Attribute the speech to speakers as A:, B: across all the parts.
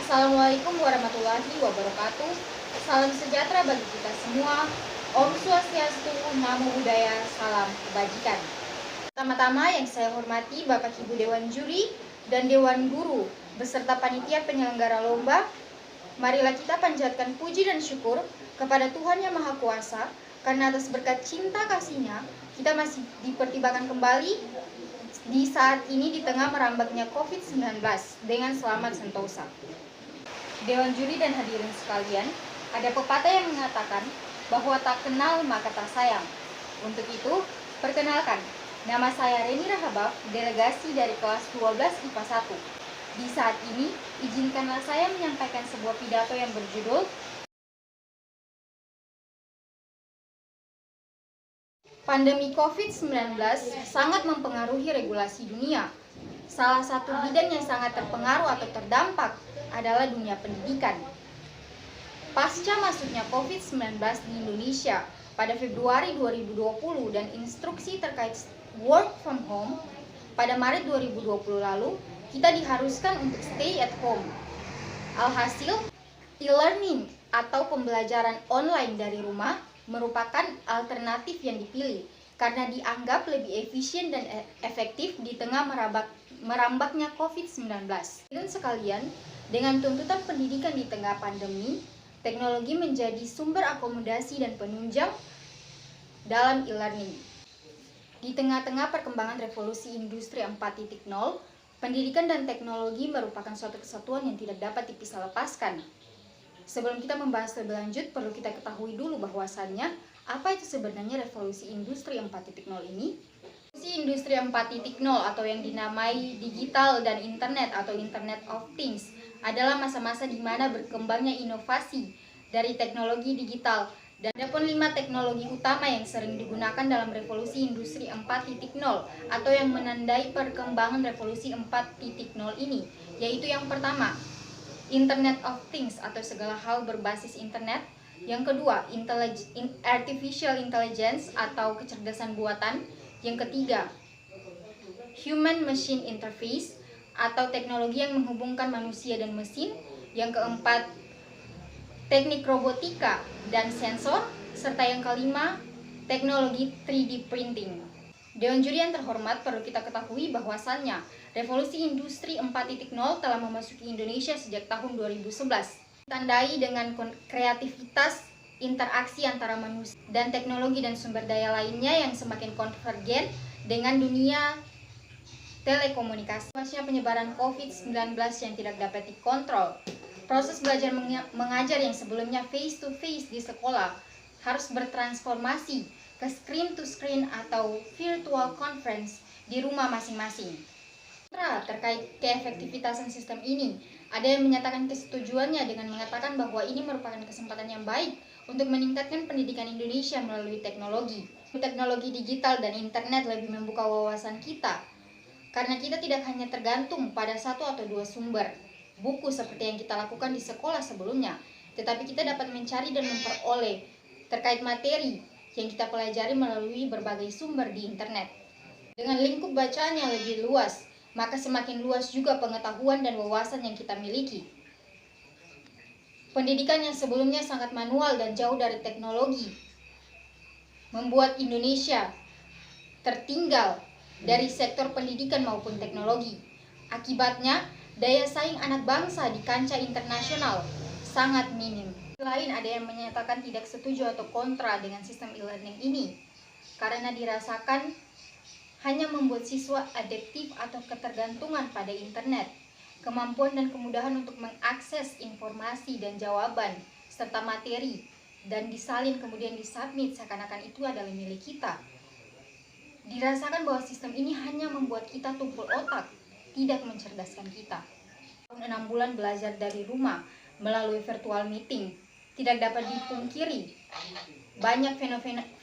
A: Assalamualaikum warahmatullahi wabarakatuh. Salam sejahtera bagi kita semua. Om Swastiastu, Namo Buddhaya, salam kebajikan. Pertama-tama yang saya hormati Bapak Ibu Dewan Juri dan Dewan Guru beserta panitia penyelenggara lomba. Marilah kita panjatkan puji dan syukur kepada Tuhan Yang Maha Kuasa karena atas berkat cinta kasih-Nya kita masih dipertimbangkan kembali di saat ini di tengah merambaknya COVID-19 dengan selamat sentosa. Dewan juri dan hadirin sekalian, ada pepatah yang mengatakan bahwa tak kenal maka tak sayang. Untuk itu, perkenalkan, nama saya Reni Rahabab, delegasi dari kelas 12 IPA 1. Di saat ini, izinkanlah saya menyampaikan sebuah pidato yang berjudul Pandemi COVID-19 sangat mempengaruhi regulasi dunia. Salah satu bidang yang sangat terpengaruh atau terdampak adalah dunia pendidikan. Pasca masuknya COVID-19 di Indonesia pada Februari 2020 dan instruksi terkait work from home pada Maret 2020 lalu, kita diharuskan untuk stay at home. Alhasil, e-learning atau pembelajaran online dari rumah merupakan alternatif yang dipilih karena dianggap lebih efisien dan efektif di tengah merambaknya COVID-19. Dan sekalian, dengan tuntutan pendidikan di tengah pandemi, teknologi menjadi sumber akomodasi dan penunjang dalam e-learning. Di tengah-tengah perkembangan revolusi industri 4.0, pendidikan dan teknologi merupakan suatu kesatuan yang tidak dapat dipisah-lepaskan. Sebelum kita membahas lebih lanjut, perlu kita ketahui dulu bahwasannya apa itu sebenarnya revolusi industri 4.0 ini. Revolusi industri 4.0 atau yang dinamai digital dan internet atau Internet of Things adalah masa-masa di mana berkembangnya inovasi dari teknologi digital. Dan ada pun 5 teknologi utama yang sering digunakan dalam revolusi industri 4.0 atau yang menandai perkembangan revolusi 4.0 ini, yaitu yang pertama, Internet of Things atau segala hal berbasis internet. Yang kedua, Artificial Intelligence atau kecerdasan buatan. Yang ketiga, Human Machine Interface atau teknologi yang menghubungkan manusia dan mesin. Yang keempat, teknik robotika dan sensor. Serta yang kelima, teknologi 3D printing. Dewan juri yang terhormat, perlu kita ketahui bahwasannya revolusi industri 4.0 telah memasuki Indonesia sejak tahun 2011. Ditandai dengan kreativitas, interaksi antara manusia dan teknologi dan sumber daya lainnya yang semakin konvergen dengan dunia telekomunikasi. Luasnya penyebaran COVID-19 yang tidak dapat dikontrol. Proses belajar mengajar yang sebelumnya face to face di sekolah harus bertransformasi ke screen to screen atau virtual conference di rumah masing-masing. Terkait keefektivitasan sistem ini, ada yang menyatakan kesetujuannya dengan mengatakan bahwa ini merupakan kesempatan yang baik untuk meningkatkan pendidikan Indonesia melalui teknologi. Teknologi digital dan internet lebih membuka wawasan kita, karena kita tidak hanya tergantung pada satu atau dua sumber buku seperti yang kita lakukan di sekolah sebelumnya, tetapi kita dapat mencari dan memperoleh terkait materi yang kita pelajari melalui berbagai sumber di internet. Dengan lingkup bacaan yang lebih luas, maka semakin luas juga pengetahuan dan wawasan yang kita miliki. Pendidikan yang sebelumnya sangat manual dan jauh dari teknologi membuat Indonesia tertinggal dari sektor pendidikan maupun teknologi. Akibatnya, daya saing anak bangsa di kancah internasional sangat minim. Selain ada yang menyatakan tidak setuju atau kontra dengan sistem e-learning ini karena dirasakan hanya membuat siswa adiktif atau ketergantungan pada internet. Kemampuan dan kemudahan untuk mengakses informasi dan jawaban serta materi dan disalin kemudian disubmit seakan-akan itu adalah milik kita. Dirasakan bahwa sistem ini hanya membuat kita tumpul otak, tidak mencerdaskan kita. 6 bulan belajar dari rumah melalui virtual meeting, tidak dapat dipungkiri banyak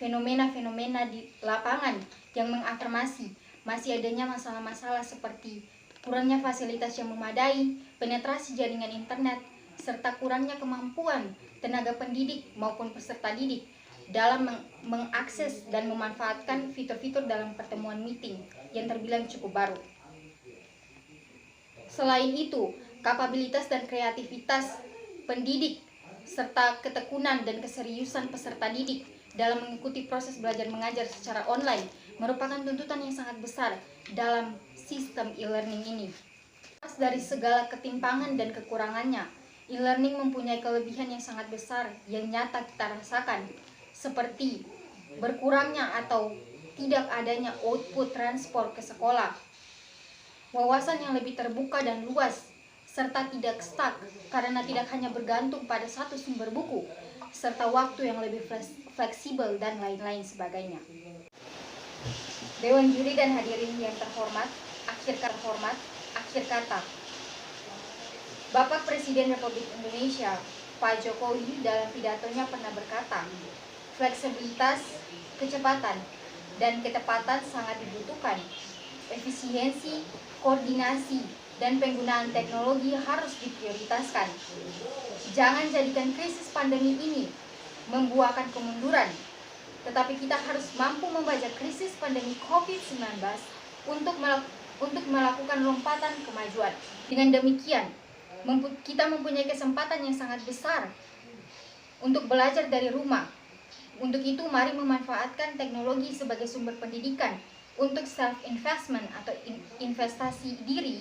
A: fenomena-fenomena di lapangan yang mengafirmasi masih adanya masalah-masalah seperti kurangnya fasilitas yang memadai, penetrasi jaringan internet, serta kurangnya kemampuan tenaga pendidik maupun peserta didik dalam mengakses dan memanfaatkan fitur-fitur dalam pertemuan meeting yang terbilang cukup baru. Selain itu, kapabilitas dan kreativitas pendidik, serta ketekunan dan keseriusan peserta didik dalam mengikuti proses belajar mengajar secara online merupakan tuntutan yang sangat besar dalam sistem e-learning ini. Dari segala ketimpangan dan kekurangannya, e-learning mempunyai kelebihan yang sangat besar yang nyata kita rasakan, seperti berkurangnya atau tidak adanya output transport ke sekolah, wawasan yang lebih terbuka dan luas, serta tidak stuck karena tidak hanya bergantung pada satu sumber buku, serta waktu yang lebih fleksibel dan lain-lain sebagainya. Dewan juri dan hadirin yang terhormat, akhir kata. Bapak Presiden Republik Indonesia, Pak Jokowi dalam pidatonya pernah berkata, fleksibilitas, kecepatan, dan ketepatan sangat dibutuhkan. Efisiensi, koordinasi, dan penggunaan teknologi harus diprioritaskan. Jangan jadikan krisis pandemi ini membuahkan kemunduran, tetapi kita harus mampu membaca krisis pandemi COVID-19 untuk melakukan lompatan kemajuan. Dengan demikian, kita mempunyai kesempatan yang sangat besar untuk belajar dari rumah. Untuk itu, mari memanfaatkan teknologi sebagai sumber pendidikan untuk self-investment atau investasi diri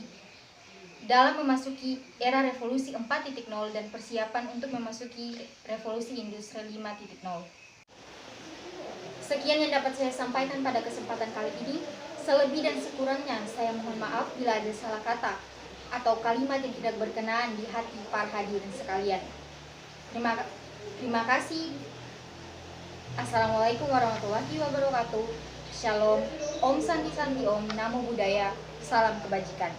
A: dalam memasuki era revolusi 4.0 dan persiapan untuk memasuki revolusi industri 5.0. Sekian yang dapat saya sampaikan pada kesempatan kali ini. Selebih dan sekurangnya saya mohon maaf bila ada salah kata atau kalimat yang tidak berkenaan di hati para hadirin sekalian. Terima kasih. Assalamualaikum warahmatullahi wabarakatuh. Shalom, Om Santi Santi Om, Namo Buddhaya, salam kebajikan.